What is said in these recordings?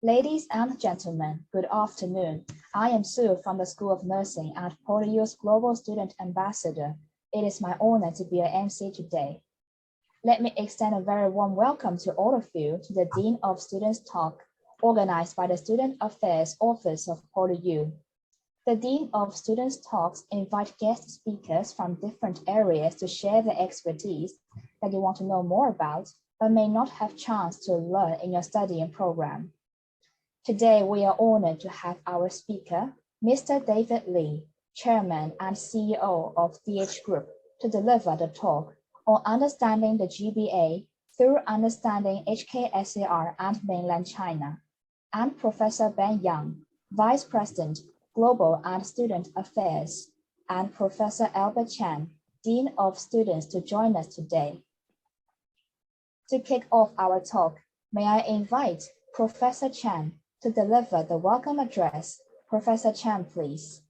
Ladies and gentlemen, good afternoon. I am Sue from the School of Nursing and PolyU's Global Student Ambassador. It is my honor to be your MC today. Let me extend a very warm welcome to all of you to the Dean of Students Talk, organized by the Student Affairs Office of PolyU. The Dean of Students Talks invite guest speakers from different areas to share their expertise that you want to know more about, but may not have chance to learn in your studying program. Today, we are honored to have our speaker, Mr. David Lee, Chairman and CEO of DH Group, to deliver the talk on understanding the GBA through understanding HKSAR and Mainland China, and Professor Ben Yang, Vice President, Global and Student Affairs, and Professor Albert Chan, Dean of Students, to join us today. To kick off our talk, may I invite Professor Chan to deliver the welcome address. Professor Chan, please.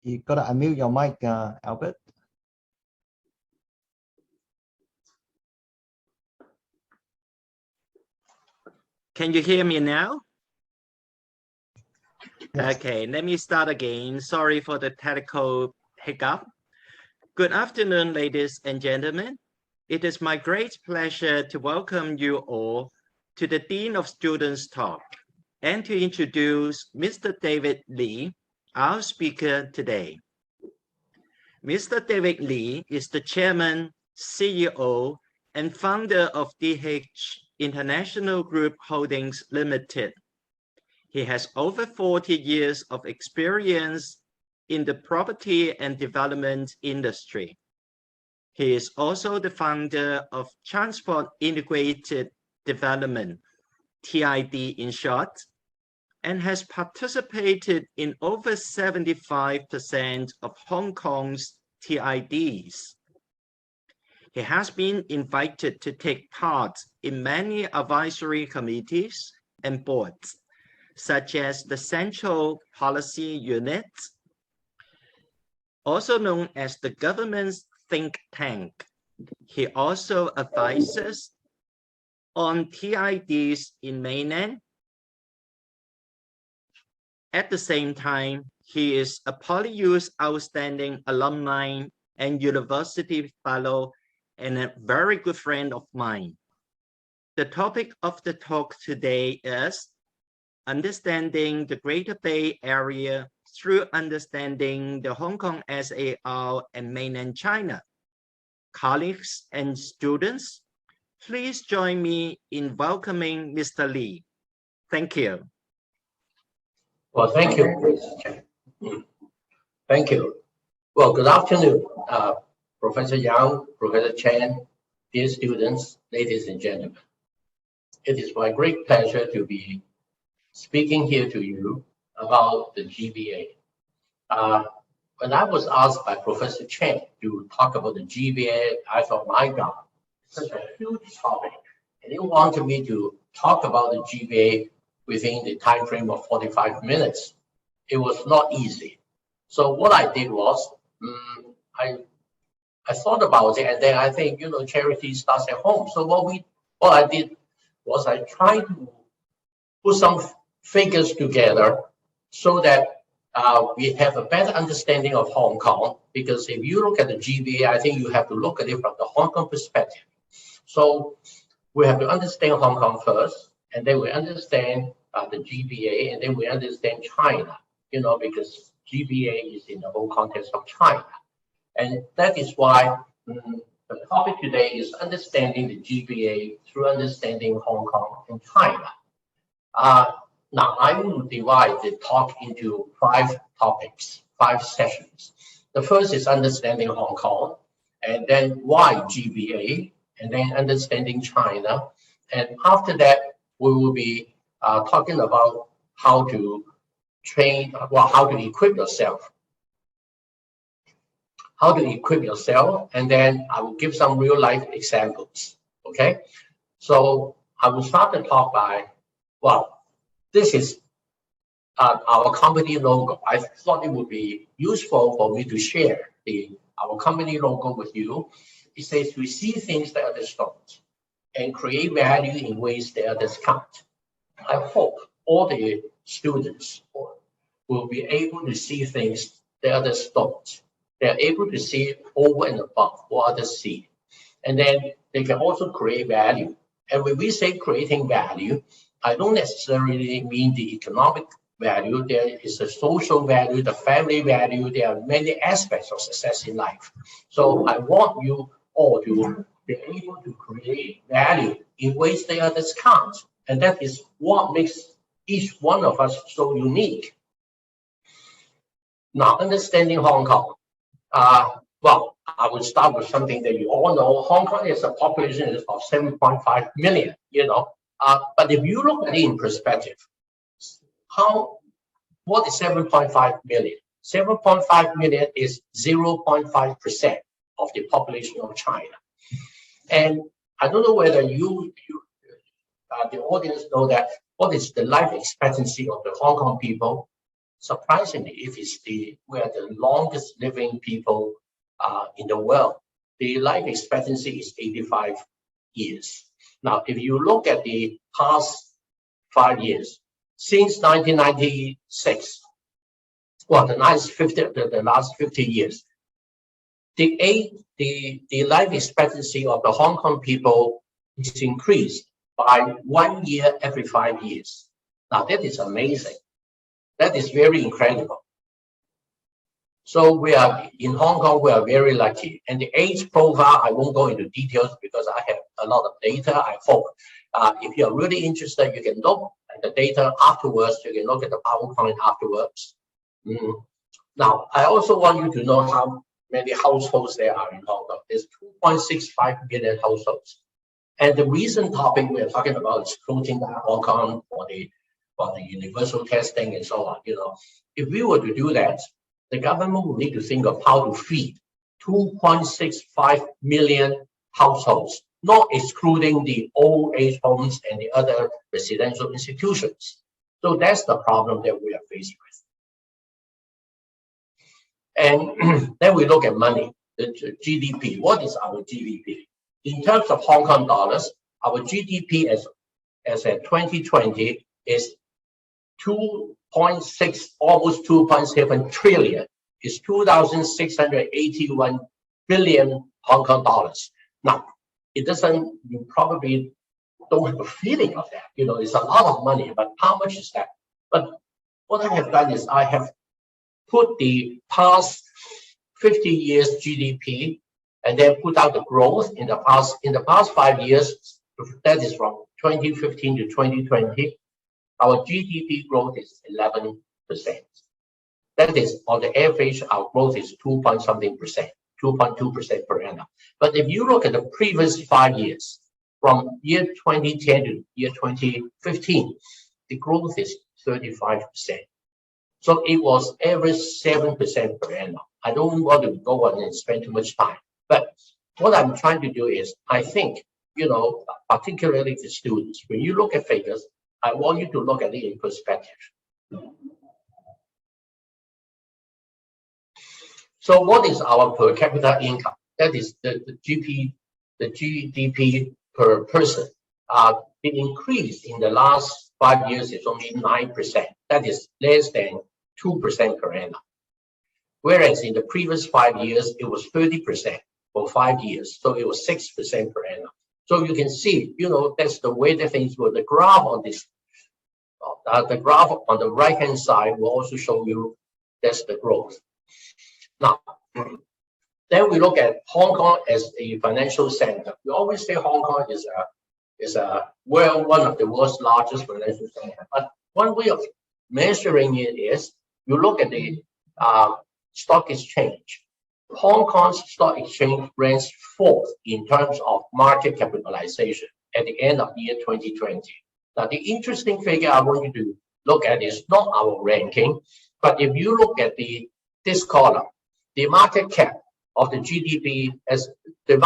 You gotta unmute your mic, Albert. Can you hear me now? Yes. Okay, let me start again. Sorry for the technical hiccup. Good afternoon, ladies and gentlemen. It is my great pleasure to welcome you all to the Dean of Students Talk and to introduce Mr. David Lee, our speaker today. Mr. David Lee is the Chairman, CEO, and founder of DH International Group Holdings Limited. He has over 40 years of experience in the property and development industry. He is also the founder of Transport Integrated Development, TID in short, and has participated in over 75% of Hong Kong's TIDs. He has been invited to take part in many advisory committees and boards, such as the Central Policy Unit, also known as the government's think tank. He also advises on TIDs in Mainland. At the same time, he is a PolyU's outstanding alumni and university fellow and a very good friend of mine. The topic of the talk today is understanding the Greater Bay Area through understanding the Hong Kong SAR and Mainland China. Colleagues and students, please join me in welcoming Mr. Lee. Thank you. Well, thank you. Thank you. Well, good afternoon, Professor Yang, Professor Chen, dear students, ladies and gentlemen. It is my great pleasure to be speaking here to you about the GBA. When I was asked by Professor Chen to talk about the GBA, I thought, my God, such a huge topic. And he wanted me to talk about the GBA within the time frame of 45 minutes. It was not easy. So what I did was, I thought about it, and then I think, you know, charity starts at home. So what I did was I tried to put some figures together so that we have a better understanding of Hong Kong, because if you look at the GBA, I think you have to look at it from the Hong Kong perspective. So we have to understand Hong Kong first, and then we understand the GBA, and then we understand China, you know, because GBA is in the whole context of China. And that is why the topic today is understanding the GBA through understanding Hong Kong and China. Now, I will divide the talk into 5 topics, 5 sessions. The first is understanding Hong Kong, and then why GBA, and then understanding China. And after that, we will be talking about how to train, well, how to equip yourself. How to equip yourself, and then I will give some real-life examples, okay? So I will start the talk by, well, this is our company logo. I thought it would be useful for me to share our company logo with you. It says, we see things that others don't. and create value in ways that others can't. I hope all the students will be able to see things that others don't. They're able to see over and above what others see. And then they can also create value. And when we say creating value, I don't necessarily mean the economic value. There is a social value, the family value. There are many aspects of success in life. So I want you all to be able to create value in ways that others can't. And that is what makes each one of us so unique. Now, understanding Hong Kong. Well, I will start with something that you all know. Hong Kong is a population of 7.5 million, but if you look at it in perspective, what is 7.5 million? 7.5 million is 0.5% of the population of China. And I don't know whether the audience know that what is the life expectancy of the Hong Kong people. Surprisingly, we are the longest living people in the world. The life expectancy is 85 years. Now, if you look at the past 5 years, since 1996, well, the last 50 years, the life expectancy of the Hong Kong people is increased by 1 year every 5 years. Now, that is amazing. That is very incredible. So we are in Hong Kong, we are very lucky. And the age profile, I won't go into details because I have a lot of data. I hope if you're really interested, you can look at the data afterwards. You can look at the PowerPoint afterwards. Now, I also want you to know how many households there are in Hong Kong. There's 2.65 million households. And the recent topic we're talking about is closing down Hong Kong for the universal testing and so on. If we were to do that, the government will need to think of how to feed 2.65 million households, not excluding the old age homes and the other residential institutions. So that's the problem that we are faced with. And then we look at money, the GDP. What is our GDP? In terms of Hong Kong dollars, our GDP as at 2020 is 2.6, almost 2.7 trillion, is 2,681 billion Hong Kong dollars. Now, you probably don't have a feeling of that. It's a lot of money, but how much is that? But what I have done is I have put the past 50 years GDP and then put out the growth in the past 5 years, that is from 2015 to 2020. Our GDP growth is 11%. That is, on the average, our growth is 2.2% per annum. But if you look at the previous 5 years, from year 2010 to year 2015, the growth is 35%. So it was average 7% per annum. I don't want to go on and spend too much time. But what I'm trying to do is, I think, particularly the students, when you look at figures, I want you to look at it in perspective. So what is our per capita income? That is the GDP per person. The increase in the last 5 years is only 9%. That is less than 2% per annum. Whereas in the previous 5 years, it was 30% for 5 years. So it was 6% per annum. So you can see, that's the way that things were. The graph on this, the graph on the right-hand side will also show you that's the growth. Now, then we look at Hong Kong as a financial center. We always say Hong Kong is one of the world's largest financial centers. But one way of measuring it is you look at the stock exchange. Hong Kong's stock exchange ranks 4th in terms of market capitalization at the end of the year 2020. Now, the interesting figure I want you to look at is not our ranking, but if you look at this column, the market cap of the GDP as a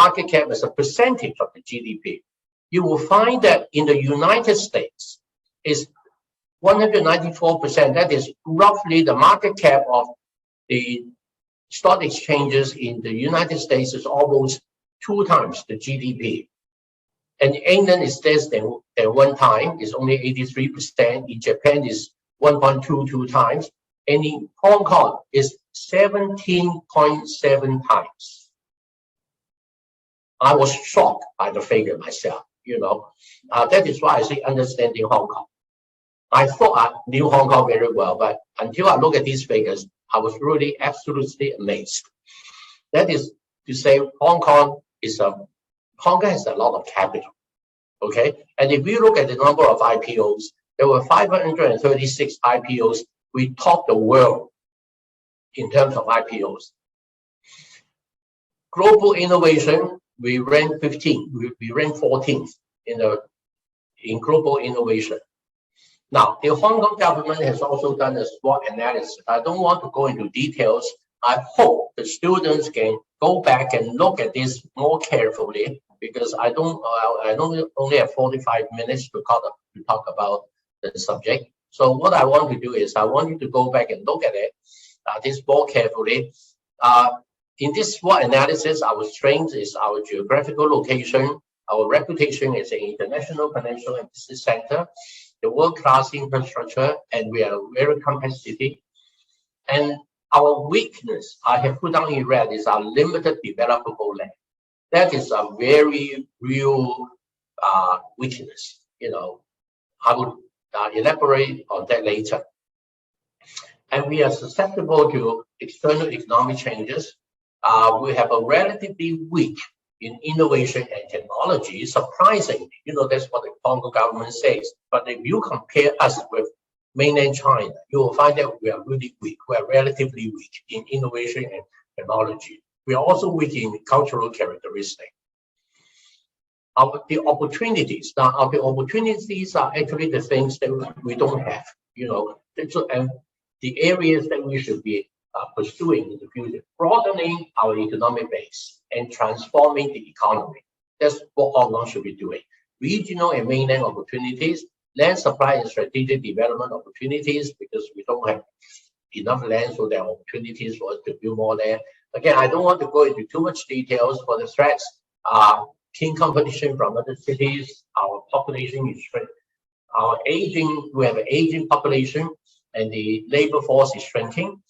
percentage of the GDP, you will find that in the United States is 194%. That is roughly the market cap of the stock exchanges in the United States is almost 2 times the GDP. And in England is less than 1 time, it's only 83%. In Japan is 1.22 times. And in Hong Kong is 17.7 times. I was shocked by the figure myself, you know. That is why I say understanding Hong Kong. I thought I knew Hong Kong very well, but until I look at these figures, I was really absolutely amazed. That is to say, Hong Kong has a lot of capital, okay? And if you look at the number of IPOs, there were 536 IPOs. We topped the world in terms of IPOs. Global innovation, we ranked 15. We ranked 14th in global innovation. Now, the Hong Kong government has also done a SWOT analysis. I don't want to go into details. I hope the students can go back and look at this more carefully, because I only have 45 minutes to talk about the subject. So what I want to do is I want you to go back and look at it, this more carefully. In this SWOT analysis, our strength is our geographical location, our reputation as an international financial and business center, the world-class infrastructure, and we are a very compact city. And our weakness, I have put down in red, is our limited developable land. That is a very real weakness. You know, I will elaborate on that later. And we are susceptible to external economic changes. We have a relatively weak in innovation and technology, surprisingly. You know, that's what the Hong Kong government says. But if you compare us with mainland China, you will find that we are really weak. We are relatively weak in innovation and technology. We are also weak in cultural characteristics. The opportunities. Now, the opportunities are actually the things that we don't have, you know, and the areas that we should be pursuing in the future, broadening our economic base and transforming the economy. That's what Hong Kong should be doing. Regional and mainland opportunities, land supply and strategic development opportunities, because we don't have enough land, so there are opportunities for us to build more land. Again, I don't want to go into too much details for the threats. Keen competition from other cities, our population is shrinking. We have an aging population, and the labor force is shrinking.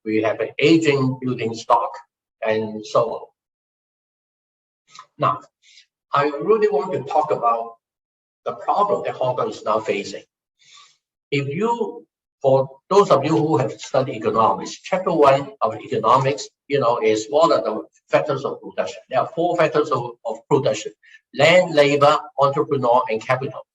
We have an aging building stock, and so on. Now, I really want to talk about the problem that Hong Kong is now facing. For those of you who have studied economics, chapter 1 of economics, you know, is what are the factors of production. There are 4 factors of production: land, labor, entrepreneur, and capital.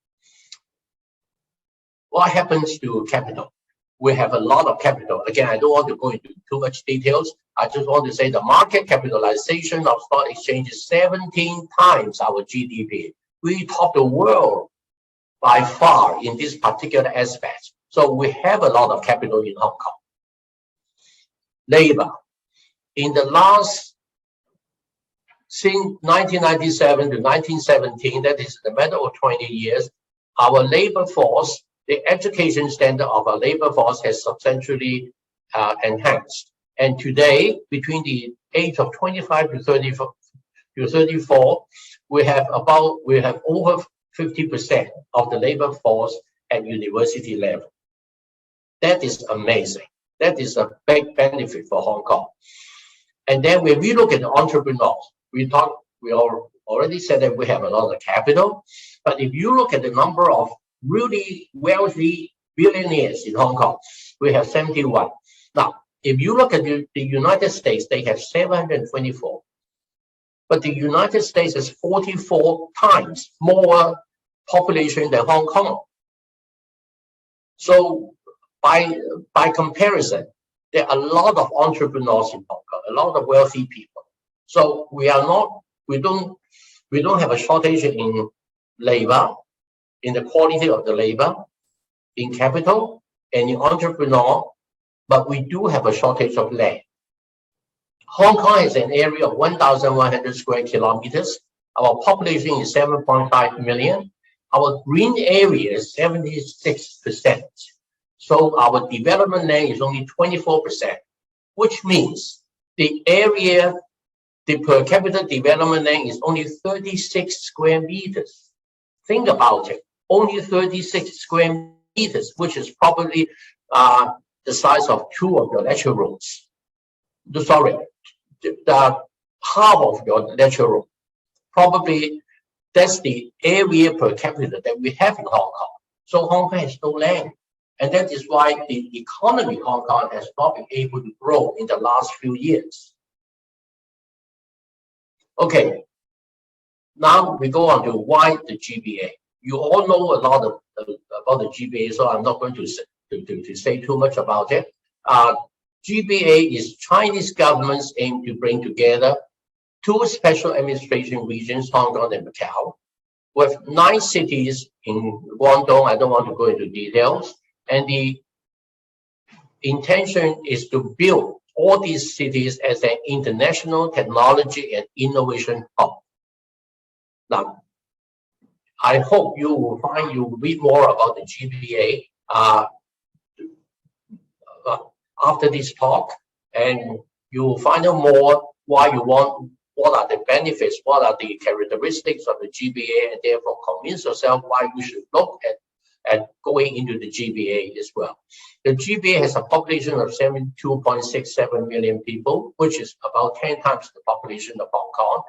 What happens to capital? We have a lot of capital. Again, I don't want to go into too much details. I just want to say the market capitalization of stock exchange is 17 times our GDP. We top the world by far in this particular aspect. So we have a lot of capital in Hong Kong. Labor. In the last, since 1997 to 1917, that is the matter of 20 years, our labor force, the education standard of our labor force has substantially enhanced. And today, between the age of 25 to 34, we have over 50% of the labor force at university level. That is amazing. That is a big benefit for Hong Kong. And then when we look at the entrepreneurs, we already said that we have a lot of capital. But if you look at the number of really wealthy billionaires in Hong Kong, we have 71. Now, if you look at the United States, they have 724. But the United States has 44 times more population than Hong Kong. So by comparison, there are a lot of entrepreneurs in Hong Kong, a lot of wealthy people. So we don't have a shortage in labor, in the quality of the labor, in capital, and in entrepreneur, but we do have a shortage of land. Hong Kong is an area of 1,100 square kilometers. Our population is 7.5 million. Our green area is 76%. So our development land is only 24%, which means the area the per capita development land is only 36 square meters. Think about it, only 36 square meters, which is probably the size of 2 of your lecture rooms. Sorry, the half of your lecture room. Probably that's the area per capita that we have in Hong Kong. So Hong Kong has no land. And that is why the economy of Hong Kong has not been able to grow in the last few years. Okay, now we go on to why the GBA. You all know a lot about the GBA, so I'm not going to say too much about it. GBA is Chinese government's aim to bring together 2 special administration regions, Hong Kong and Macau, with 9 cities in Guangdong. I don't want to go into details. And the intention is to build all these cities as an international technology and innovation hub. Now, I hope you will read more about the GBA after this talk, and you will find out more why you want, what are the benefits, what are the characteristics of the GBA, and therefore convince yourself why we should look at going into the GBA as well. The GBA has a population of 72.67 million people, which is about 10 times the population of Hong Kong.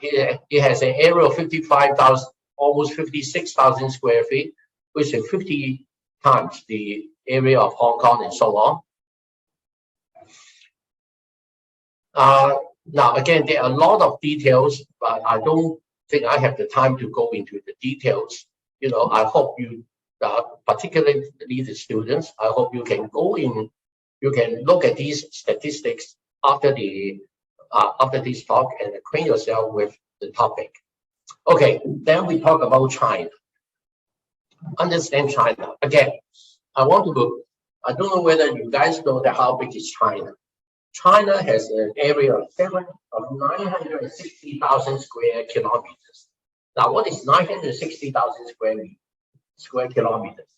It has an area of 55,000, almost 56,000 square feet, which is 50 times the area of Hong Kong and so on. Now, again, there are a lot of details, but I don't think I have the time to go into the details. You know, I hope you, particularly the students, I hope you can go in, you can look at these statistics after this talk and acquaint yourself with the topic. Okay, then we talk about China. Understand China. Again, I don't know whether you guys know that how big is China. China has an area of 960,000 square kilometers. Now, what is 960,000 square kilometers?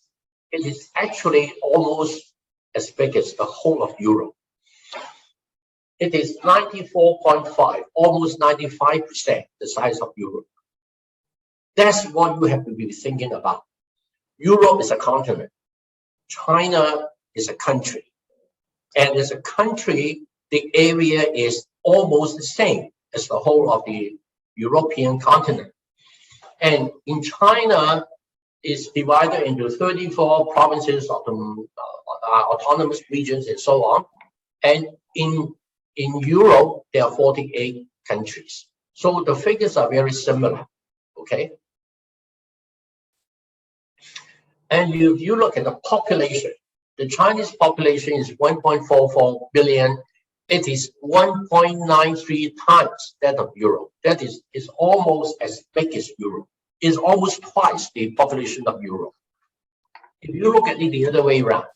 It is actually almost as big as the whole of Europe. It is 94.5, almost 95% the size of Europe. That's what you have to be thinking about. Europe is a continent. China is a country. And as a country, the area is almost the same as the whole of the European continent. And in China, it's divided into 34 provinces, autonomous regions, and so on. And in Europe, there are 48 countries. So the figures are very similar, okay? And if you look at the population, the Chinese population is 1.44 billion. It is 1.93 times that of Europe. That is almost as big as Europe. It's almost twice the population of Europe. If you look at it the other way around,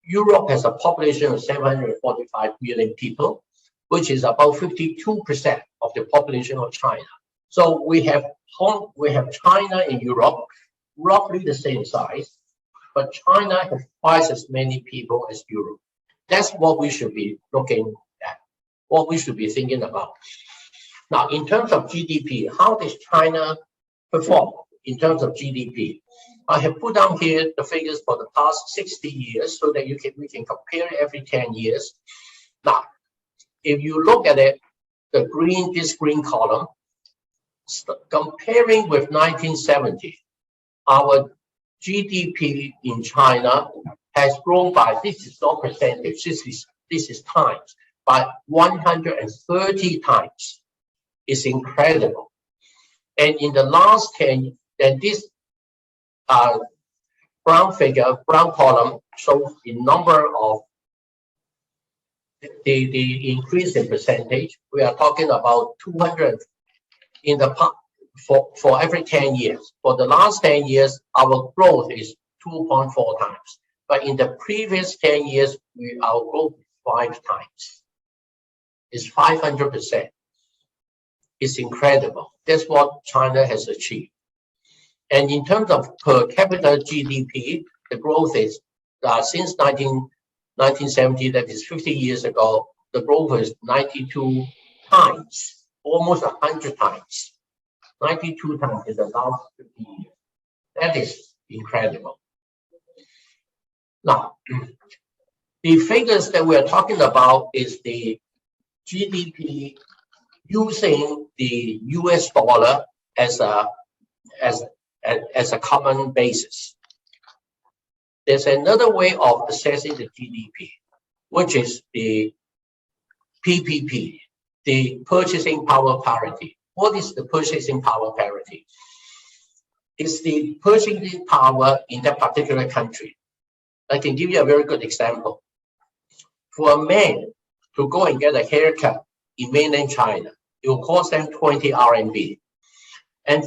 Europe has a population of 745 million people, which is about 52% of the population of China. So we have China and Europe, roughly the same size, but China has twice as many people as Europe. That's what we should be looking at, what we should be thinking about. Now, in terms of GDP, how does China perform in terms of GDP? I have put down here the figures for the past 60 years so that we can compare it every 10 years. Now, if you look at it, this green column, comparing with 1970, our GDP in China has grown by, this is not percentage, this is times, by 130 times. It's incredible. And in the last 10, then this brown column shows the number of the increase in percentage. We are talking about 200 in the for every 10 years. For the last 10 years, our growth is 2.4 times. But in the previous 10 years, our growth is 5 times. It's 500%. It's incredible. That's what China has achieved. And in terms of per capita GDP, the growth is since 1970, that is 50 years ago, the growth is 92 times. almost 100 times. 92 times in the last 50 years. That is incredible. Now, the figures that we're talking about is the GDP using the US dollar as a common basis. There's another way of assessing the GDP, which is the PPP, the purchasing power parity. What is the purchasing power parity? It's the purchasing power in that particular country. I can give you a very good example. For a man to go and get a haircut in mainland China, it will cost them 20 RMB. And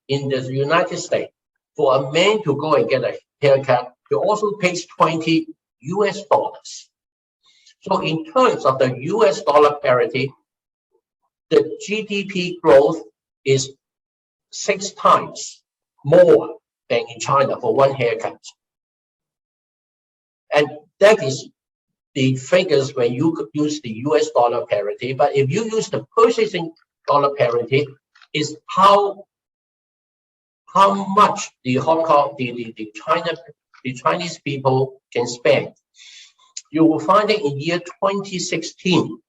in the United States, for a man to go and get a haircut, he also pays 20 US dollars. So in terms of the US dollar parity, the GDP growth is 6 times more than in China for one haircut. And that is the figures when you could use the US dollar parity. But if you use the purchasing dollar parity, is how much the Hong Kong, the Chinese people can spend. You will find it in year 2016.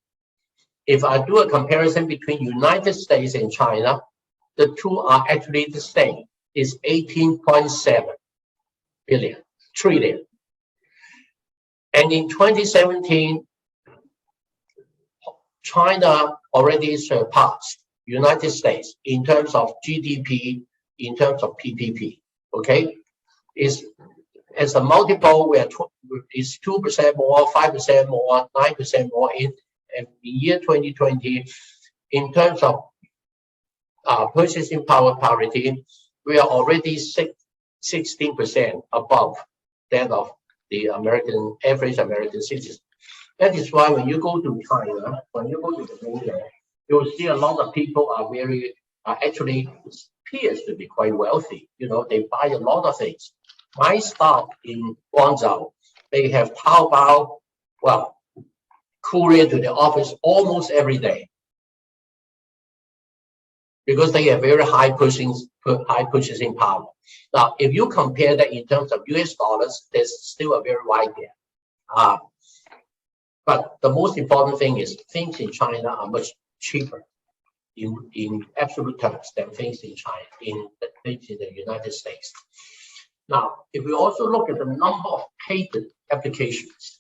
If I do a comparison between United States and China, the two are actually the same. It's 18.7 trillion. And in 2017, China already surpassed United States in terms of GDP, in terms of PPP. Okay, as a multiple, it's 2% more, 5% more, 9% more in year 2020. In terms of purchasing power parity, we are already 16% above that of the average American citizen. That is why when you go to China, when you go to the mainland, you will see a lot of people are actually appears to be quite wealthy. You know, they buy a lot of things. My staff in Guangzhou, they have Taobao, well, courier to the office almost every day, because they have very high purchasing power. Now, if you compare that in terms of US dollars, there's still a very wide gap. But the most important thing is things in China are much cheaper in absolute terms than things in China, things in the United States. Now, if we also look at the number of patent applications,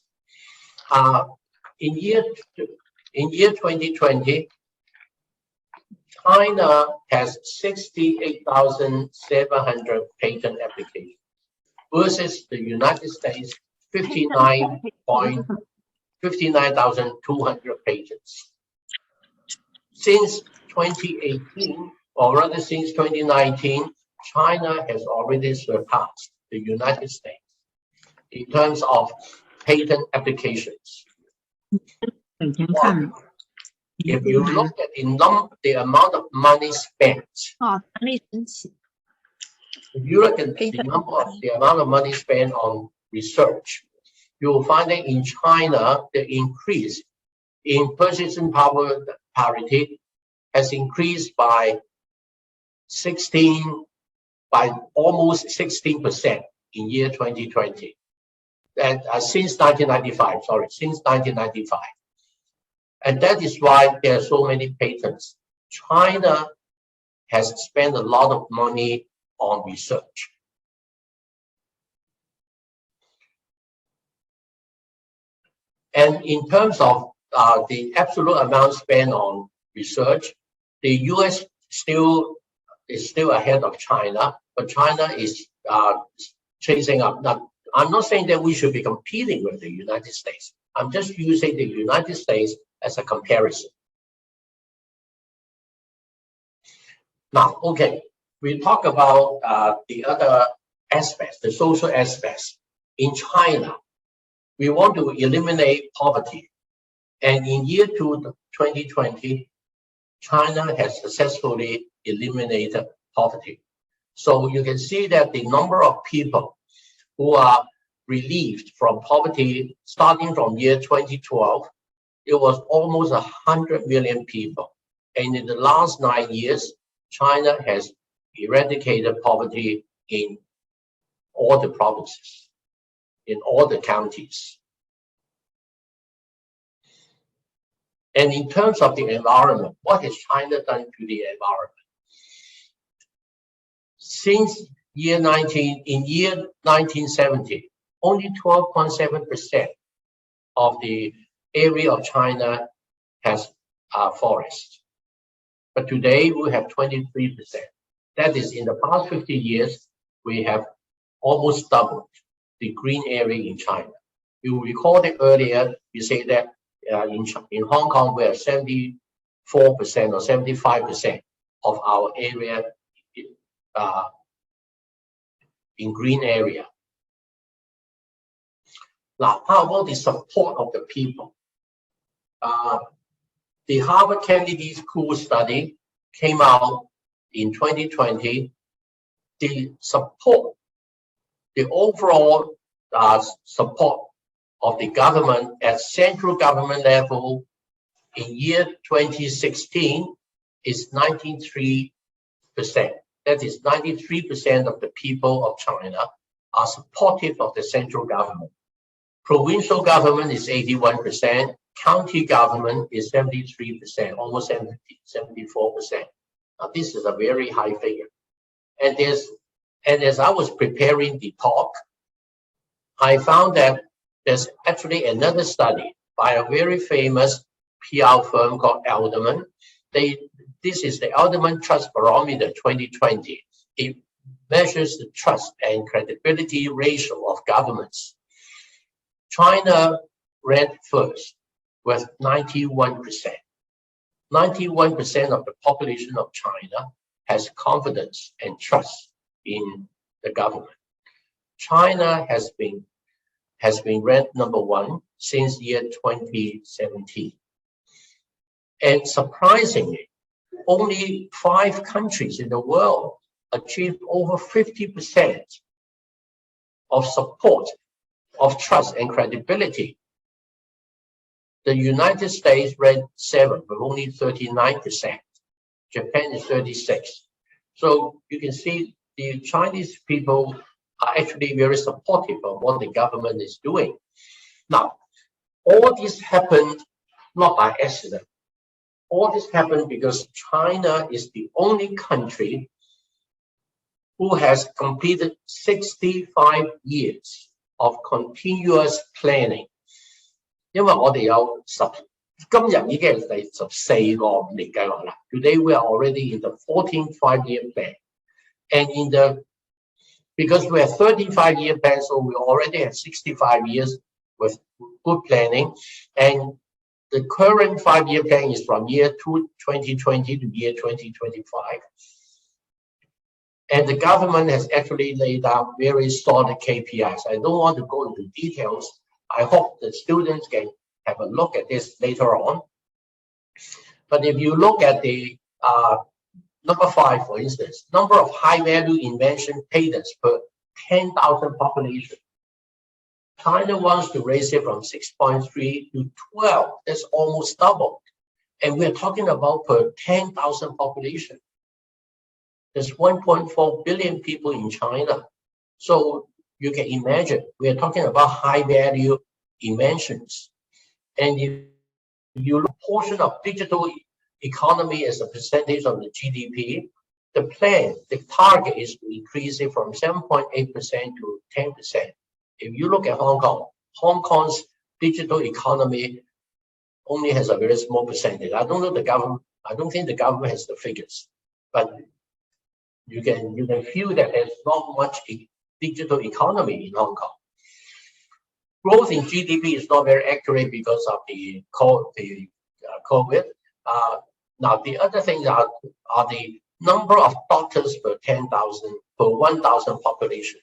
in year 2020, China has 68,700 patent applications versus the United States 59,200 patents. Since 2018, or rather since 2019, China has already surpassed the United States in terms of patent applications. If you look at the amount of money spent, if you look at the amount of money spent on research, you will find that in China, the increase in purchasing power parity has increased by almost 16% in year 2020. And since 1995. And that is why there are so many patents. China has spent a lot of money on research. And in terms of the absolute amount spent on research, the US is still ahead of China, but China is chasing up. Now, I'm not saying that we should be competing with the United States. I'm just using the United States as a comparison. Now, okay, we talk about the other aspects, the social aspects. In China, we want to eliminate poverty. And in year 2020, China has successfully eliminated poverty. So you can see that the number of people who are relieved from poverty starting from year 2012, it was almost 100 million people. And in the last 9 years, China has eradicated poverty in all the provinces, in all the counties. And in terms of the environment, what has China done to the environment? Since year 1970, only 12.7% of the area of China has forest. But today we have 23%. That is, in the past 50 years, we have almost doubled the green area in China. You recall that earlier, we say that in Hong Kong, we have 74% or 75% of our area in green area. Now, how about the support of the people? The Harvard Kennedy School study came out in 2020. The support, the overall support of the government at central government level in year 2016 is 93%. That is, 93% of the people of China are supportive of the central government. Provincial government is 81%, county government is 73%, almost 74%. Now, this is a very high figure. And as I was preparing the talk, I found that there's actually another study by a very famous PR firm called Alderman. This is the Alderman Trust Barometer 2020. It measures the trust and credibility ratio of governments. China ranked first with 91%. 91% of the population of China has confidence and trust in the government. China has been ranked #1 since year 2017. And surprisingly, only 5 countries in the world achieved over 50% of support, of trust and credibility. The United States ranked 7th with only 39%. Japan is 36. So you can see the Chinese people are actually very supportive of what the government is doing. Now, all this happened not by accident. All this happened because China is the only country who has completed 65 years of continuous planning. 因為我哋有今日已經係第14個5年計劃啦。Today we are already in the 14th five-year plan, and because we have 13 five-year plans, so we already have 65 years with good planning, and the current 5-year plan is from year 2020 to year 2025. And the government has actually laid out very solid KPIs. I don't want to go into details. I hope the students can have a look at this later on. But if you look at the number 5, for instance, number of high-value invention patents per 10,000 population. China wants to raise it from 6.3 to 12. That's almost double. And we're talking about per 10,000 population. There's 1.4 billion people in China. So you can imagine, we're talking about high-value inventions. And if you look at the portion of digital economy as a percentage of the GDP, the target is to increase it from 7.8% to 10%. If you look at Hong Kong, Hong Kong's digital economy only has a very small percentage. I don't know the government. I don't think the government has the figures, but you can feel that there's not much digital economy in Hong Kong. Growth in GDP is not very accurate because of the COVID. Now the other things are the number of doctors per 1,000 population.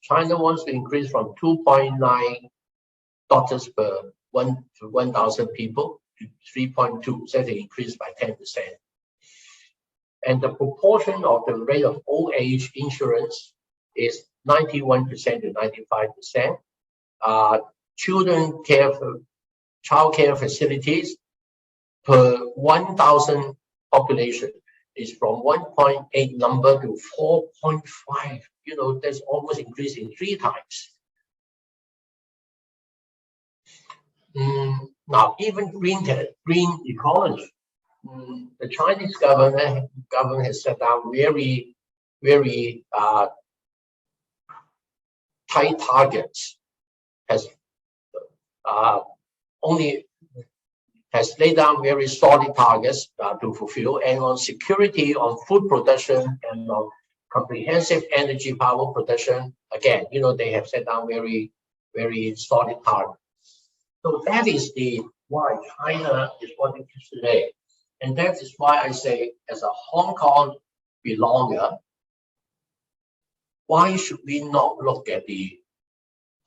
China wants to increase from 2.9 doctors per 1,000 people to 3.2, so they increased by 10%. And the proportion of the rate of old age insurance is 91% to 95%. Child care facilities per 1,000 population is from 1.8 number to 4.5. You know, that's almost increasing 3 times. Now, even green ecology, the Chinese government has set down very tight targets, has laid down very solid targets to fulfill, and on security, on food production, and on comprehensive energy power production. Again, you know, they have set down very solid targets. So that is why China is what it is today. And that is why I say, as a Hong Kong belonger, why should we not look at the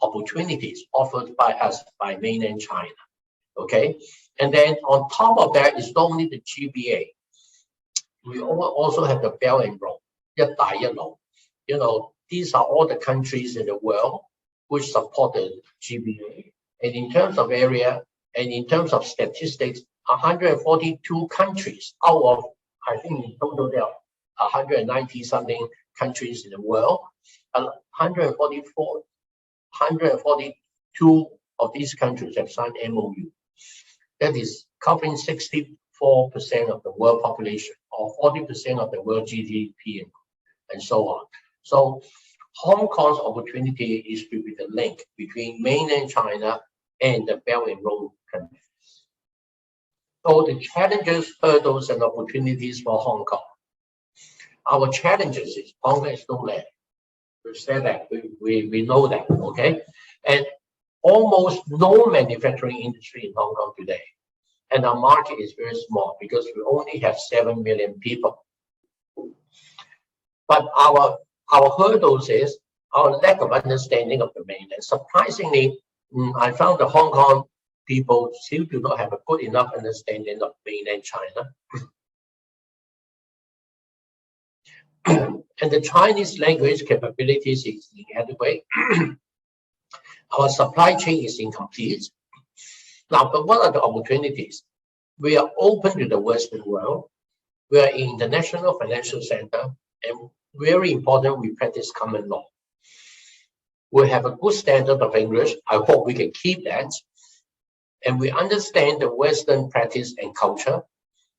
opportunities offered by us by mainland China? Okay, and then on top of that is not only the GBA, we also have the Belt and Road, 一帶一路. You know, these are all the countries in the world which support the GBA. And in terms of area and in terms of statistics, 142 countries out of, I think in total there are 190 something countries in the world, and 142 of these countries have signed MOU. That is covering 64% of the world population, or 40% of the world GDP, and so on. So Hong Kong's opportunity is to be the link between mainland China and the Belt and Road countries. So the challenges, hurdles, and opportunities for Hong Kong. Our challenges is Hong Kong is no land. We said that, we know that, okay? And almost no manufacturing industry in Hong Kong today. And our market is very small because we only have 7 million people. But our hurdles is our lack of understanding of the mainland. Surprisingly, I found the Hong Kong people still do not have a good enough understanding of mainland China. And the Chinese language capabilities is inadequate. Our supply chain is incomplete. Now, but what are the opportunities? We are open to the Western world. We are in the international financial center, and very important, we practice common law. We have a good standard of English. I hope we can keep that. And we understand the Western practice and culture.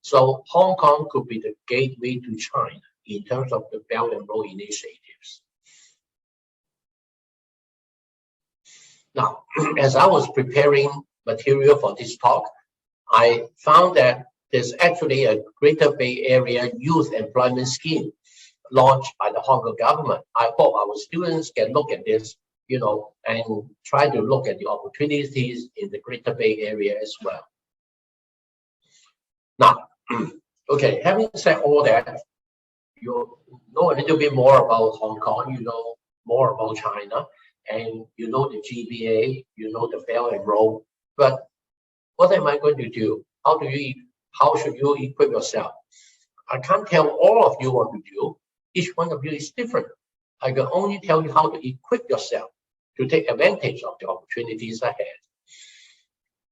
So Hong Kong could be the gateway to China in terms of the Belt and Road initiatives. Now, as I was preparing material for this talk, I found that there's actually a Greater Bay Area Youth Employment Scheme launched by the Hong Kong government. I hope our students can look at this, you know, and try to look at the opportunities in the Greater Bay Area as well. Now, okay, having said all that, you know a little bit more about Hong Kong, you know more about China, and you know the GBA, you know the Belt and Road. But what am I going to do? How should you equip yourself? I can't tell all of you what to do. Each one of you is different. I can only tell you how to equip yourself to take advantage of the opportunities ahead.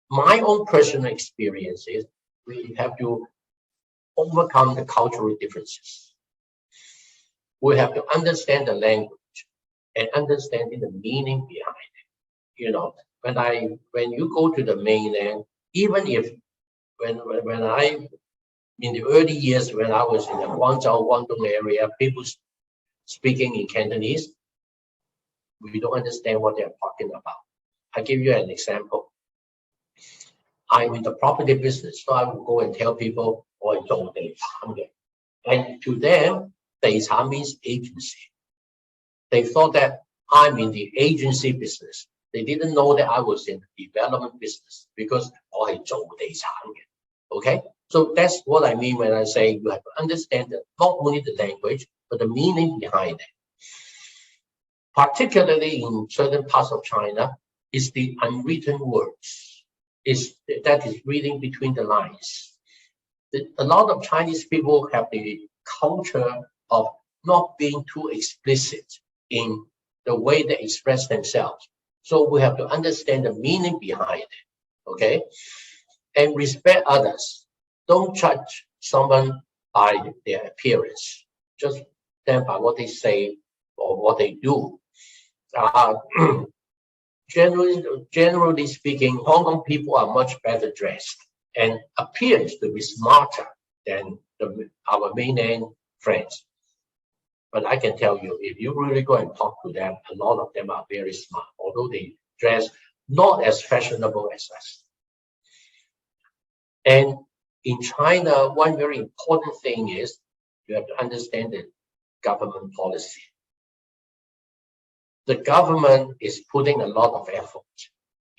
My own personal experience is we have to overcome the cultural differences. We have to understand the language and understanding the meaning behind it. You know, when you go to the mainland, even if when I in the early years when I was in the Guangzhou, Guangdong area, people speaking in Cantonese, we don't understand what they're talking about. I'll give you an example. I'm in the property business, so I will go and tell people, and to them, 地產 means agency. They thought that I'm in the agency business. They didn't know that I was in the development business because I係做地產嘅. Okay, so that's what I mean when I say you have to understand that not only the language but the meaning behind it. Particularly in certain parts of China, is the unwritten words. That is reading between the lines. A lot of Chinese people have the culture of not being too explicit in the way they express themselves. So we have to understand the meaning behind it, okay? And respect others. don't judge someone by their appearance, just them by what they say or what they do. Generally speaking, Hong Kong people are much better dressed and appears to be smarter than our mainland friends. But I can tell you, if you really go and talk to them, a lot of them are very smart, although they dress not as fashionable as us. And in China, one very important thing is you have to understand the government policy. The government is putting a lot of effort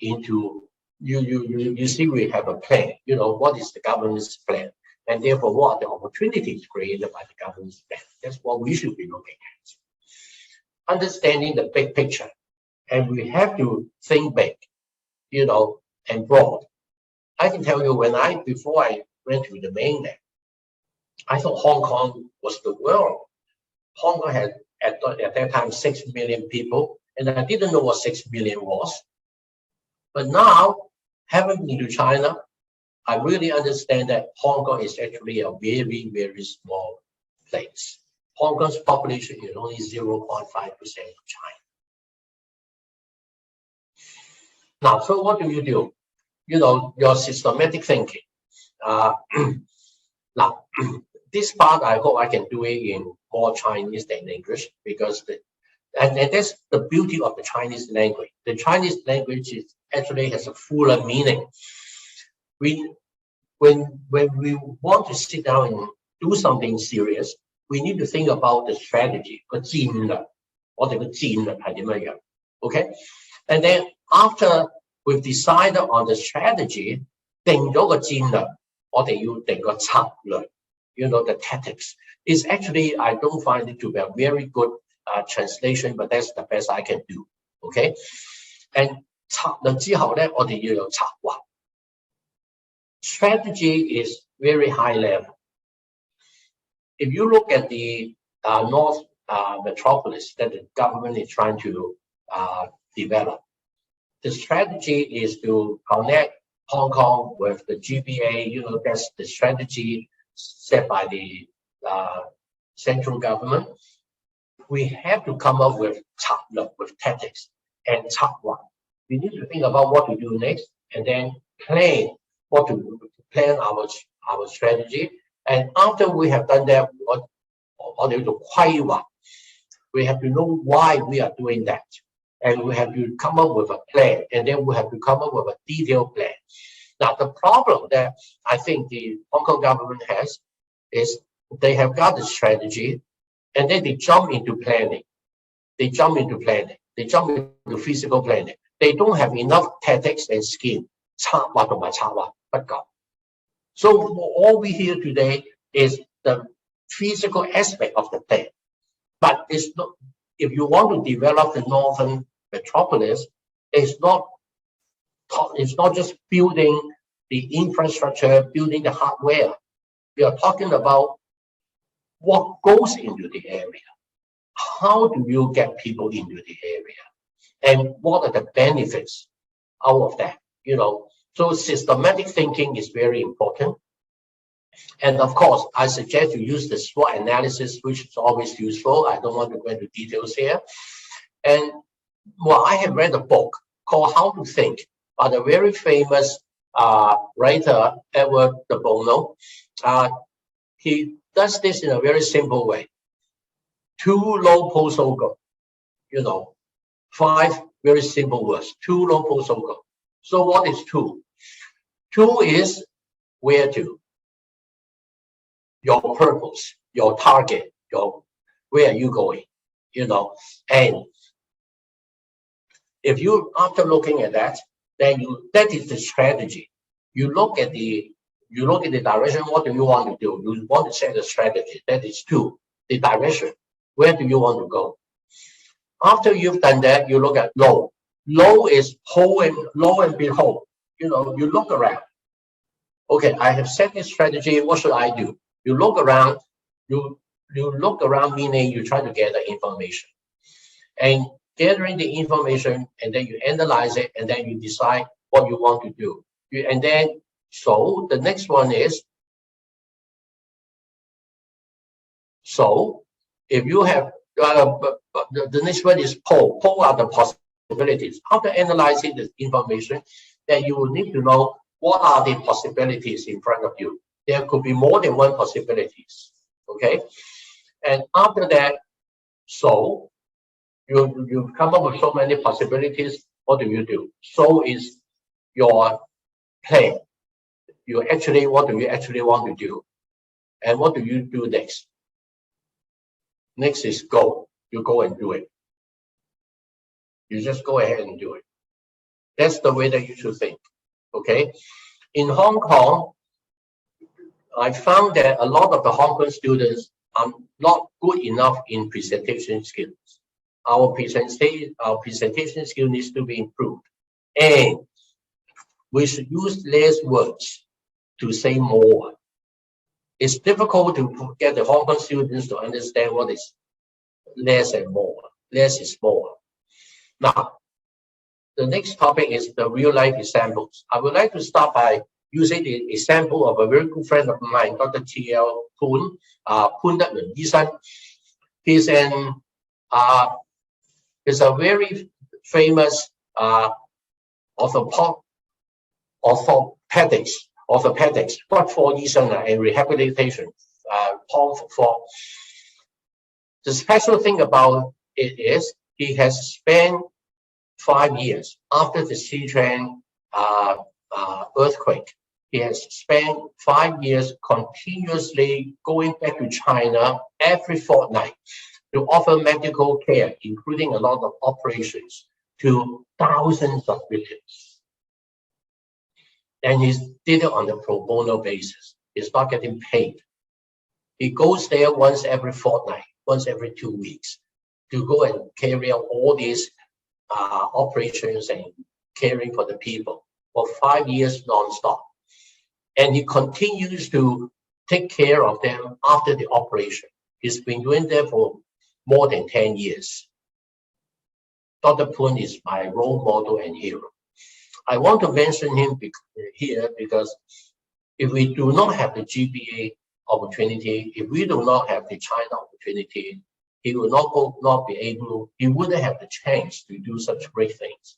into, you see we have a plan, what is the government's plan? And therefore, what are the opportunities created by the government's plan? That's what we should be looking at. Understanding the big picture. And we have to think big, and broad. I can tell you before I went to the mainland, I thought Hong Kong was the world. Hong Kong had at that time 6 million people, and I didn't know what 6 million was. But now, having been to China, I really understand that Hong Kong is actually a very, very small place. Hong Kong's population is only 0.5% of China. Now, so what do? Your systematic thinking. Now, this part, I hope I can do it in more Chinese than English, because and that's the beauty of the Chinese language. The Chinese language actually has a fuller meaning. When we want to sit down and do something serious, we need to think about the strategy, 個戰略，我哋嘅戰略係點樣樣 ，OK？ And then after we've decided on the strategy， 定咗個戰略，我哋要定個策略。The tactics is actually, I don't find it to be a very good translation, but that's the best I can do. Okay, and 策略之後咧，我哋要有策劃。Strategy is very high level. If you look at the North metropolis that the government is trying to develop, the strategy is to connect Hong Kong with the GBA. That's the strategy set by the central government. We have to come up with tactics and 策劃. We need to think about what to do next, and then plan our strategy. And after we have done that, we have to know why we are doing that, and we have to come up with a plan, and then we have to come up with a detailed plan. Now, the problem that I think the Hong Kong government has is they have got the strategy, and then they jump into planning. They jump into physical planning. They don't have enough tactics and scheme. 策劃同埋策劃不夠. So all we hear today is the physical aspect of the plan. But it's not, if you want to develop the northern metropolis, it's not just building the infrastructure, building the hardware. We are talking about what goes into the area. How do you get people into the area? And what are the benefits out of that? So systematic thinking is very important. And of course, I suggest you use the SWOT analysis, which is always useful. I don't want to go into details here. And I have read a book called How to Think by the very famous writer, Edward de Bono. He does this in a very simple way. 2 low postal code. 5 very simple words. 2 low postal code. So what is 2? 2 is where to. Your purpose, your target, where are you going? And if you, after looking at that, then that is the strategy. You look at the direction. What do you want to do? You want to set a strategy. That is 2. The direction. Where do you want to go? After you've done that, you look at low. Low is lo and behold. You look around. Okay, I have set this strategy. What should I do? You look around. You look around, meaning you try to gather information. And gathering the information, and then you analyze it, and then you decide what you want to do. And then, so the next one is So if you have, the next one is poll. Poll are the possibilities. After analyzing the information, then you will need to know what are the possibilities in front of you. There could be more than one possibilities, okay? And after that, so you come up with so many possibilities. What do? So is your plan. What do you actually want to do? And what do you do next? Next is go. You go and do it. You just go ahead and do it. That's the way that you should think, okay? In Hong Kong, I found that a lot of the Hong Kong students are not good enough in presentation skills. Our presentation skill needs to be improved. And we should use less words to say more. It's difficult to get the Hong Kong students to understand what is less and more. Less is more. Now, the next topic is the real life examples. I would like to start by using the example of a very good friend of mine, Dr. T.L. Poon, Poon Dat Lun醫生. He's a very famous orthopedics, 骨科醫生 and rehabilitation. The special thing about it is he has spent 5 years after the Sichuan earthquake. He has spent 5 years continuously going back to China every fortnight to offer medical care, including a lot of operations, to thousands of victims. And he did it on a pro bono basis. He's not getting paid. He goes there once every fortnight, once every 2 weeks, to go and carry out all these operations and caring for the people for 5 years non-stop. And he continues to take care of them after the operation. He's been doing that for more than 10 years. Dr. Poon is my role model and hero. I want to mention him here because if we do not have the GBA opportunity, if we do not have the China opportunity, he will not be able, he wouldn't have the chance to do such great things.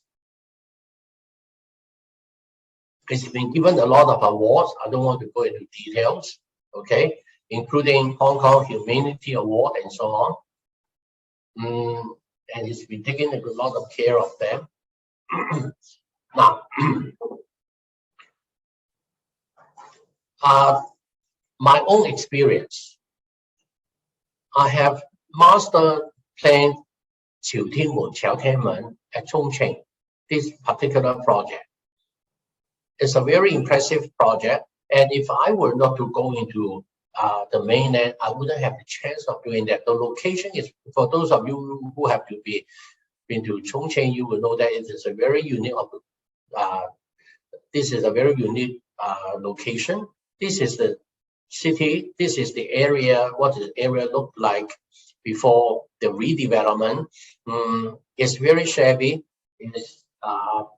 He's been given a lot of awards. I don't want to go into details, okay, including Hong Kong Humanity Award and so on. And he's been taking a lot of care of them. Now, my own experience, I have master planned Qiu Tianmen at Chongqing, this particular project. It's a very impressive project, and if I were not to go into the mainland, I wouldn't have the chance of doing that. The location is, for those of you who have been to Chongqing, you will know that it is a very unique. This is a very unique location. This is the city. This is the area. What the area looked like before the redevelopment. It's very shabby.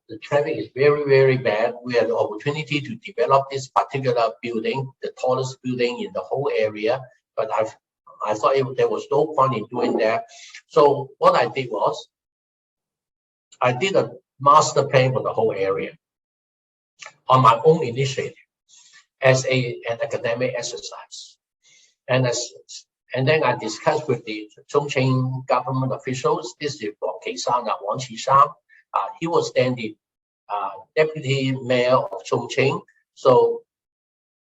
The traffic is very, very bad. We had the opportunity to develop this particular building, the tallest building in the whole area, but I thought there was no point in doing that. So what I did was, I did a master plan for the whole area on my own initiative as an academic exercise. And then I discussed with the Chongqing government officials. This is for HKSAR and Wang Qishan. He was then the deputy mayor of Chongqing. So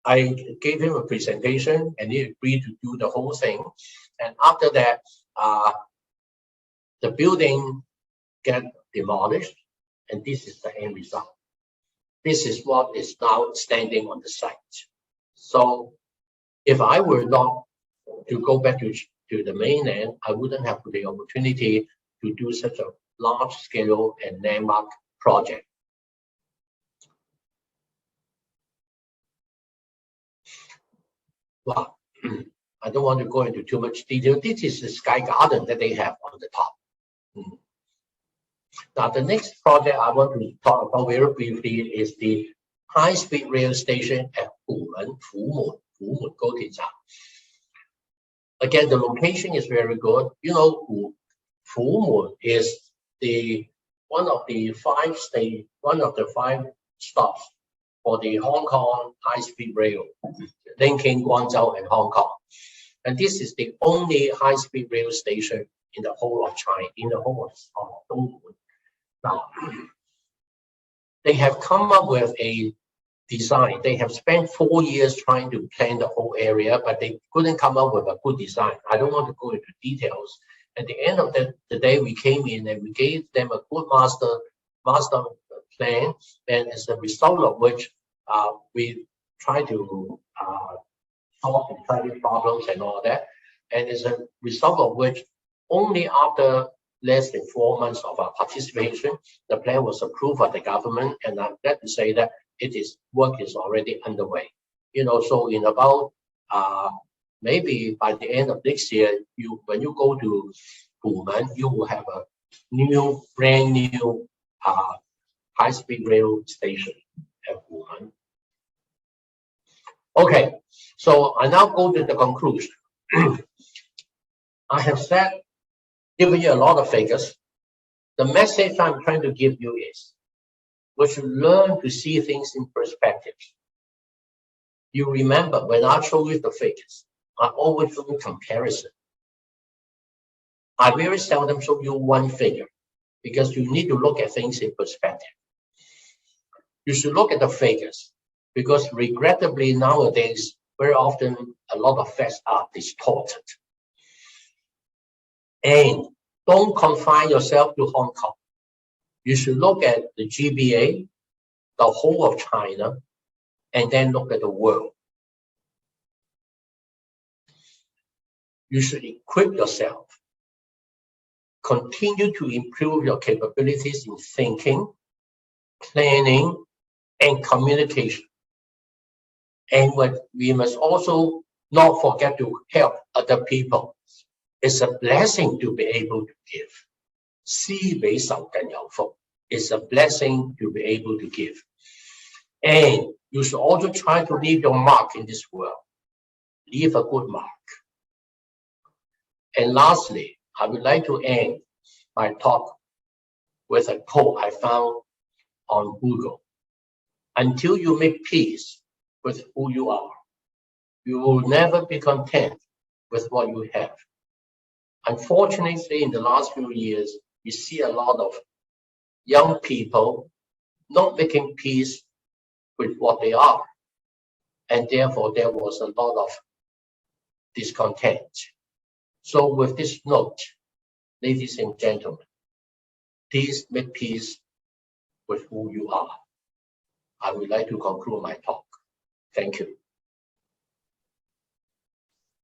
I gave him a presentation and he agreed to do the whole thing. And after that, the building got demolished, and this is the end result. This is what is now standing on the site. So if I were not to go back to the mainland, I wouldn't have the opportunity to do such a large scale and landmark project. Well, I don't want to go into too much detail. This is the Sky Garden that they have on the top. Now, the next project I want to talk about very briefly is the high-speed rail station at Fumen, 福門高鐵站. Again, the location is very good. You know, Fumun is one of the five stops for the Hong Kong high-speed rail linking Guangzhou and Hong Kong. And this is the only high-speed rail station in the whole of China, in the whole of Dongwu. Now, they have come up with a design. They have spent 4 years trying to plan the whole area, but they couldn't come up with a good design. I don't want to go into details. At the end of the day, we came in and we gave them a good master plan, and as a result of which we try to solve the planning problems and all that. And as a result of which, only after less than 4 months of our participation, the plan was approved by the government, and I'm glad to say that work is already underway. You know, so in about maybe by the end of next year, when you go to Fumen, you will have a brand new high-speed rail station at Fumen. Okay, so I now go to the conclusion. I have given you a lot of figures. The message I'm trying to give you is we should learn to see things in perspective. You remember when I show you the figures, I always show you comparison. I very seldom show you one figure because you need to look at things in perspective. You should look at the figures because regrettably nowadays, very often a lot of facts are distorted. And don't confine yourself to Hong Kong. You should look at the GBA, the whole of China, and then look at the world. You should equip yourself. Continue to improve your capabilities in thinking, planning, and communication. And we must also not forget to help other people. It's a blessing to be able to give. 施比受更有福. It's a blessing to be able to give. And you should also try to leave your mark in this world. Leave a good mark. And lastly, I would like to end my talk with a quote I found on Google. Until you make peace with who you are, you will never be content with what you have. Unfortunately, in the last few years, you see a lot of young people not making peace with what they are. And therefore, there was a lot of discontent. So with this note, ladies and gentlemen, please make peace with who you are. I would like to conclude my talk. Thank you.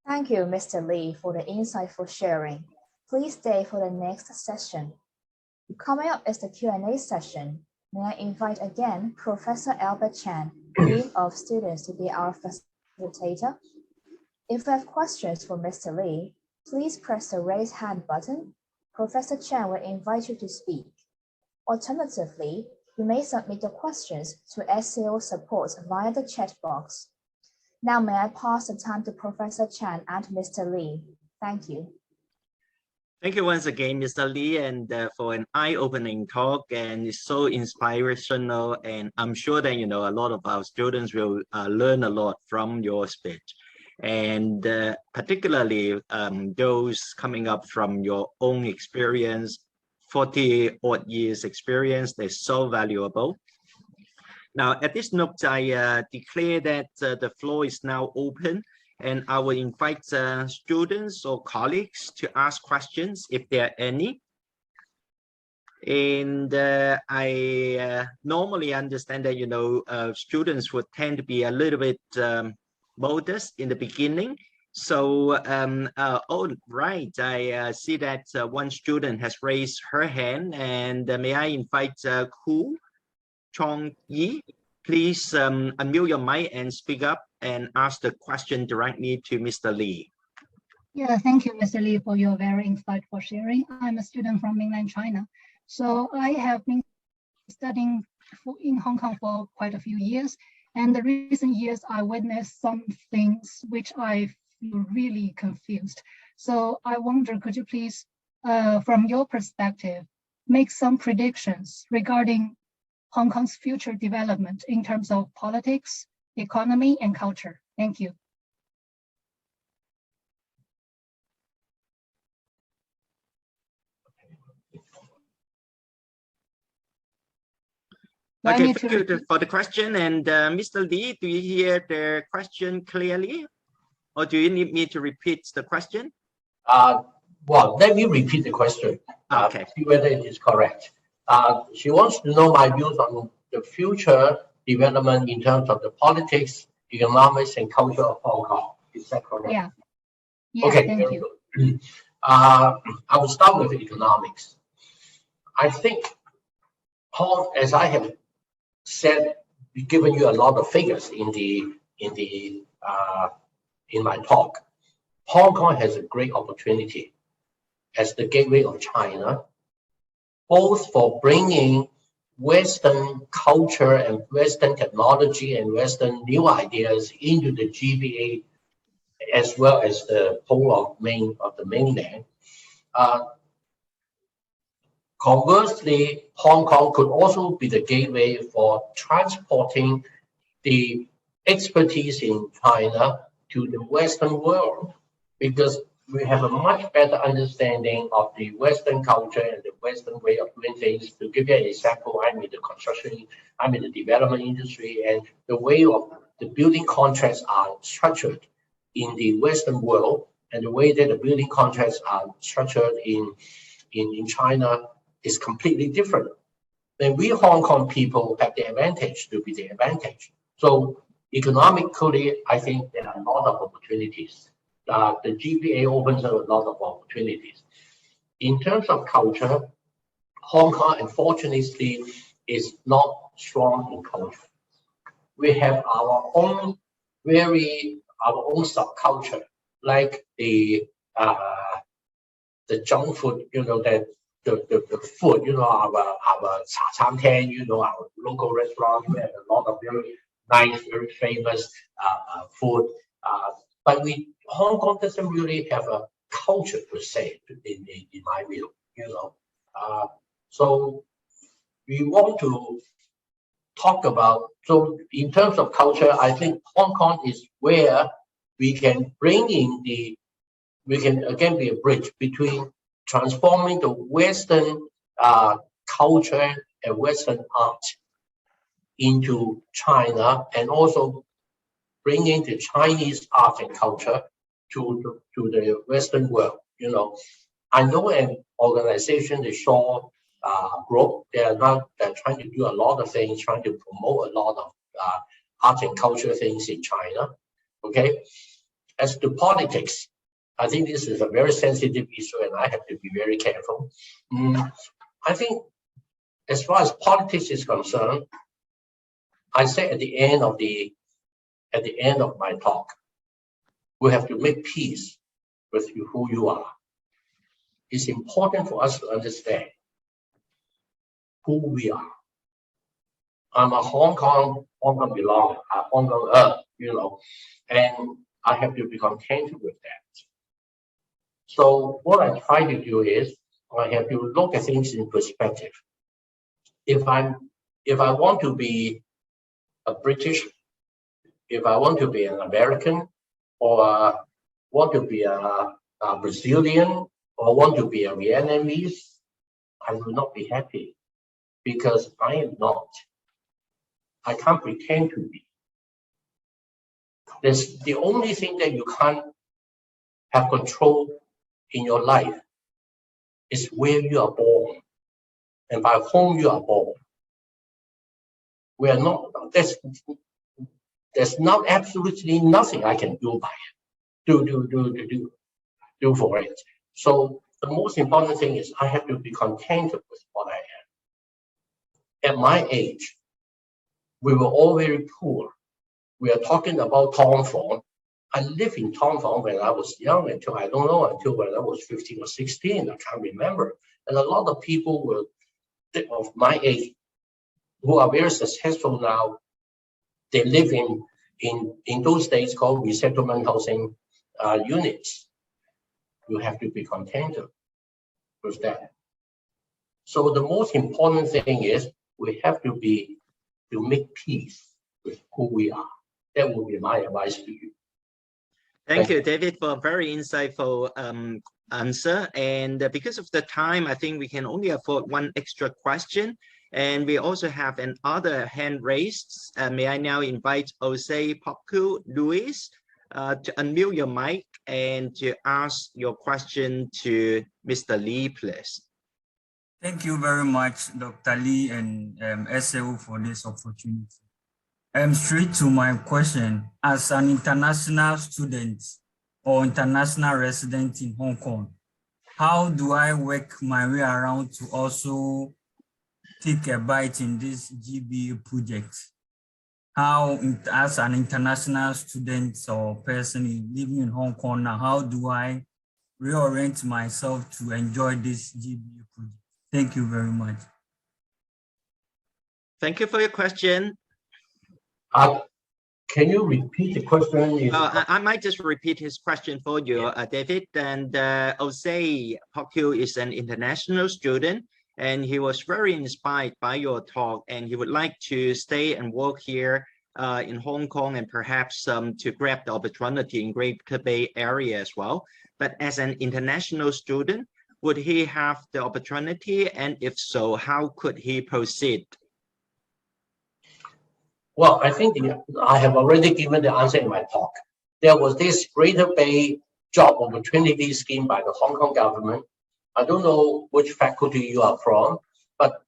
Thank you, Mr. Lee, for the insightful sharing. Please stay for the next session. Coming up is the Q&A session. May I invite again Professor Albert Chan, Dean of Students, to be our facilitator. If you have questions for Mr. Lee, please press the raise hand button. Professor Chan will invite you to speak. Alternatively, you may submit your questions to SCO support via the chat box. Now, may I pass the time to Professor Chan and Mr. Lee. Thank you. Thank you once again, Mr. Lee, and for an eye-opening talk, and it's so inspirational. And I'm sure that a lot of our students will learn a lot from your speech, and particularly those coming up from your own experience, 40-odd years experience. They're so valuable. Now, at this note, I declare that the floor is now open, and I will invite students or colleagues to ask questions if there are any. And I normally understand that, students would tend to be a little bit modest in the beginning. So, all right, I see that one student has raised her hand, and may I invite Ku Chong Yi, please unmute your mic and speak up and ask the question directly to Mr. Lee. Yeah, thank you, Mr. Lee, for your very insightful sharing. I'm a student from mainland China. So I have been studying in Hong Kong for quite a few years. And the recent years, I witnessed some things which I feel really confused. So I wonder, could you please, from your perspective, make some predictions regarding Hong Kong's future development in terms of politics, economy, and culture? Thank you. Okay, thank you for the question. And Mr. Lee, do you hear the question clearly? Or do you need me to repeat the question? Well, let me repeat the question. Okay. See whether it is correct. She wants to know my views on the future development in terms of the politics, economics, and culture of Hong Kong. Is that correct? Yeah. Yes, okay, thank you. Good. I will start with economics. I think, as I have said, given you a lot of figures in my talk, Hong Kong has a great opportunity as the gateway of China, both for bringing Western culture and Western technology and Western new ideas into the GBA, as well as the whole of the mainland. Conversely, Hong Kong could also be the gateway for transporting the expertise in China to the Western world, because we have a much better understanding of the Western culture and the Western way of doing things. To give you an example, I'm in the construction, I'm in the development industry, and the way of the building contracts are structured in the Western world and the way that the building contracts are structured in China is completely different. And we Hong Kong people have the advantage to be the advantage. So economically, I think there are a lot of opportunities. The GBA opens up a lot of opportunities. In terms of culture, Hong Kong, unfortunately, is not strong in culture. We have our own subculture, like the junk food, that the food, our cha chan ten, our local restaurant, we have a lot of very nice, very famous food. But Hong Kong doesn't really have a culture per se, in my view, So we want to talk about, so in terms of culture, I think Hong Kong is where we can bring in we can again be a bridge between transforming the Western culture and Western art into China, and also bringing the Chinese art and culture to the Western world. I know an organization, the Shaw Group, they're trying to do a lot of things, trying to promote a lot of art and culture things in China. Okay, as to politics, I think this is a very sensitive issue, and I have to be very careful. I think, as far as politics is concerned, I said at the end of my talk, we have to make peace with who you are. It's important for us to understand who we are. I'm a Hong Kong belong, Hong Kong, and I have to be content with that. So what I try to do is I have to look at things in perspective. If I want to be a British, if I want to be an American, or want to be a Brazilian, or want to be a Vietnamese, I will not be happy, because I am not. I can't pretend to be. There's the only thing that you can't have control in your life is where you are born and by whom you are born. We are not, there's not absolutely nothing I can do by it, do for it. So the most important thing is I have to be content with what I am. At my age, we were all very poor. We are talking about Tong Fong. I lived in Tong Fong when I was young until when I was 15 or 16. I can't remember. And a lot of people were of my age who are very successful now. They live in those days called resettlement housing, units, you have to be contented with that. So the most important thing is we have to make peace with who we are. That would be my advice to you. Thank you, David, for a very insightful answer. And because of the time, I think we can only afford one extra question. And we also have another hand raised. May I now invite Jose Popku Luis to unmute your mic and to ask your question to Mr. Lee, please. Thank you very much, Dr. Lee and SAO for this opportunity. Straight to my question, as an international student or international resident in Hong Kong, how do I work my way around to also take a bite in this GBA project? How, as an international student or person living in Hong Kong now, how do I reorient myself to enjoy this GBA project? Thank you very much. Thank you for your question. Can you repeat the question? I might just repeat his question for you, David. And Jose Popku is an international student, and he was very inspired by your talk, and he would like to stay and work here in Hong Kong and perhaps to grab the opportunity in Greater Bay Area as well. But as an international student, would he have the opportunity? And if so, how could he proceed? Well, I think I have already given the answer in my talk. There was this Greater Bay job opportunity scheme by the Hong Kong government. I don't know which faculty you are from, but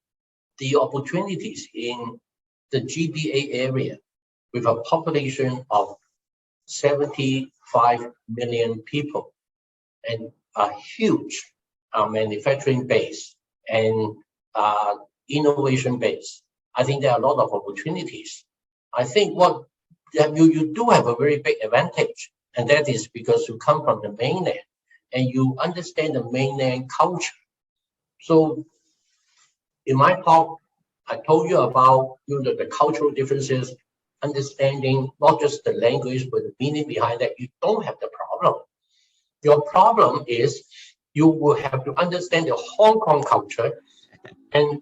the opportunities in the GBA area with a population of 75 million people and a huge manufacturing base and innovation base. I think there are a lot of opportunities. I think what you do have a very big advantage, and that is because you come from the mainland and you understand the mainland culture. So in my talk, I told you about the cultural differences, understanding not just the language, but the meaning behind that. You don't have the problem. Your problem is you will have to understand the Hong Kong culture and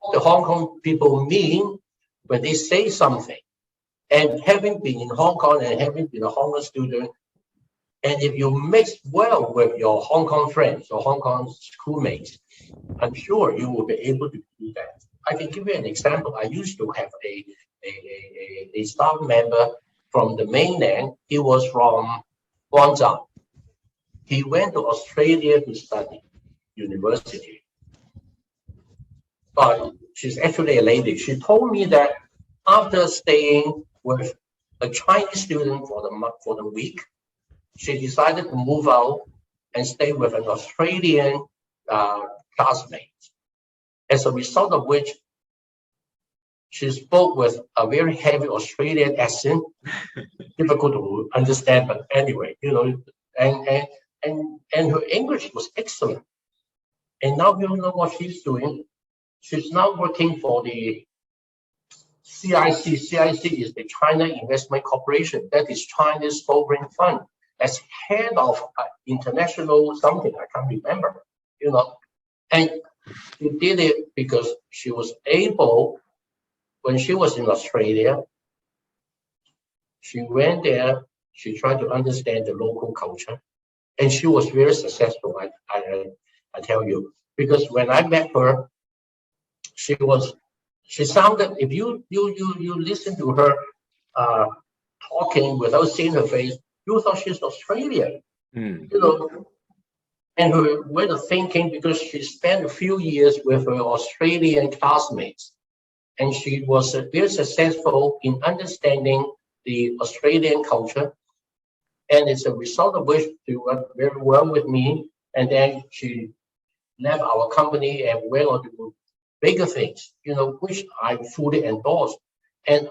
what the Hong Kong people mean when they say something. And having been in Hong Kong and having been a Hong Kong student, and if you mix well with your Hong Kong friends or Hong Kong schoolmates, I'm sure you will be able to do that. I can give you an example. I used to have a staff member from the mainland. He was from Guangzhou. He went to Australia to study university. But she's actually a lady. She told me that after staying with a Chinese student for the week, she decided to move out and stay with an Australian classmate. As a result of which, she spoke with a very heavy Australian accent, difficult to understand, but anyway, and her English was excellent. And now you know what she's doing. She's now working for the CIC. CIC is the China Investment Corporation. That is China's sovereign fund. As head of international something, I can't remember, And she did it because she was able, when she was in Australia, she went there, she tried to understand the local culture, and she was very successful, I tell you. Because when I met her, she sounded, if you listen to her talking without seeing her face, you thought she's Australian, and her way of thinking, because she spent a few years with her Australian classmates, and she was very successful in understanding the Australian culture, and it's a result of which she worked very well with me, and then she left our company and went on to do bigger things, which I fully endorse. And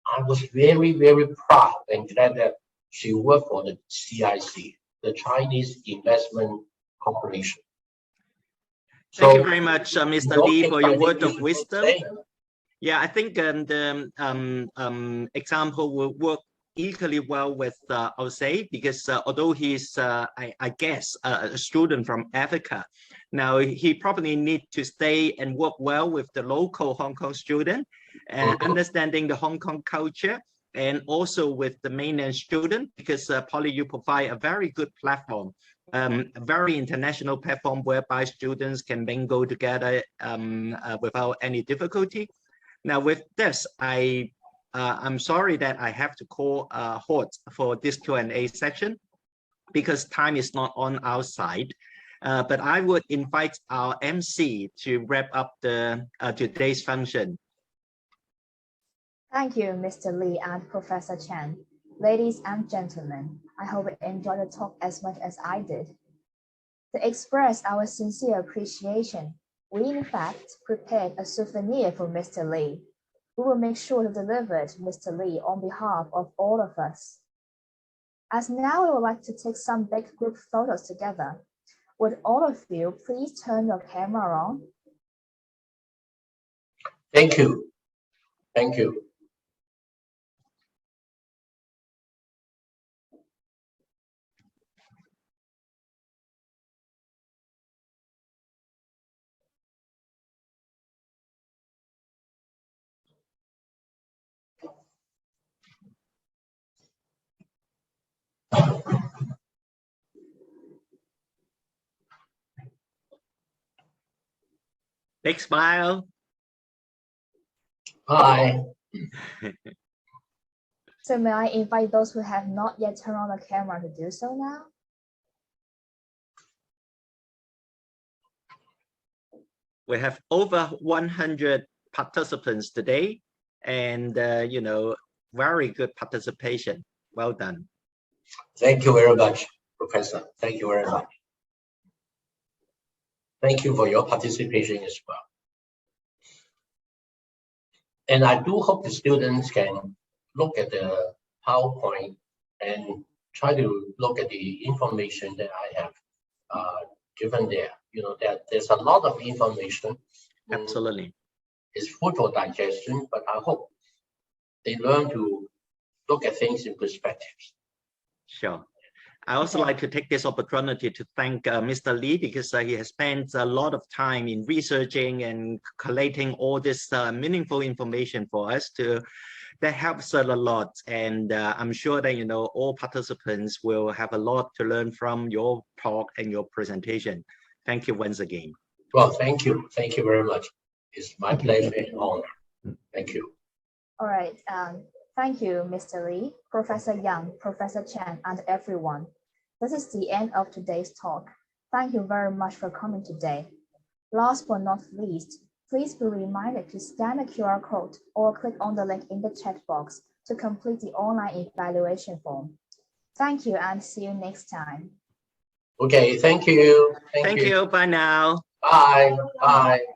I was very, very proud and glad that she worked for the CIC, the Chinese Investment Corporation. Thank you very much, Mr. Lee, for your word of wisdom. Yeah, I think the example will work equally well with Jose, because although he's, I guess, a student from Africa, now he probably need to stay and work well with the local Hong Kong student, and understanding the Hong Kong culture, and also with the mainland student, because PolyU provide a very good platform, a very international platform whereby students can mingle together without any difficulty. Now with this, I'm sorry that I have to call halt for this Q&A section because time is not on our side. But I would invite our MC to wrap up the today's function. Thank you, Mr. Lee and Professor Chen. Ladies and gentlemen, I hope you enjoyed the talk as much as I did. To express our sincere appreciation, we in fact prepared a souvenir for Mr. Lee. We will make sure to deliver it to Mr. Lee on behalf of all of us. As now we would like to take some big group photos together. Would all of you please turn your camera on? Thank you. Thank you. Big smile. Hi. So may I invite those who have not yet turned on the camera to do so now? We have over 100 participants today, and you know, very good participation. Well done. Thank you very much, Professor. Thank you very much. Thank you for your participation as well. And I do hope the students can look at the PowerPoint and try to look at the information that I have given there. You know, that there's a lot of information. Absolutely. It's food for digestion, but I hope they learn to look at things in perspectives. Sure. I also like to take this opportunity to thank Mr. Lee, because he has spent a lot of time in researching and collating all this meaningful information for us. That helps us a lot, and I'm sure that, you know, all participants will have a lot to learn from your talk and your presentation. Thank you once again. Well, thank you. Thank you very much. It's my pleasure and honor. Thank you. All right. Thank you, Mr. Lee, Professor Yang, Professor Chen, and everyone. This is the end of today's talk. Thank you very much for coming today. Last but not least, please be reminded to scan the QR code or click on the link in the chat box to complete the online evaluation form. Thank you and see you next time. Okay, thank you. Thank you. Bye now. Bye. Bye.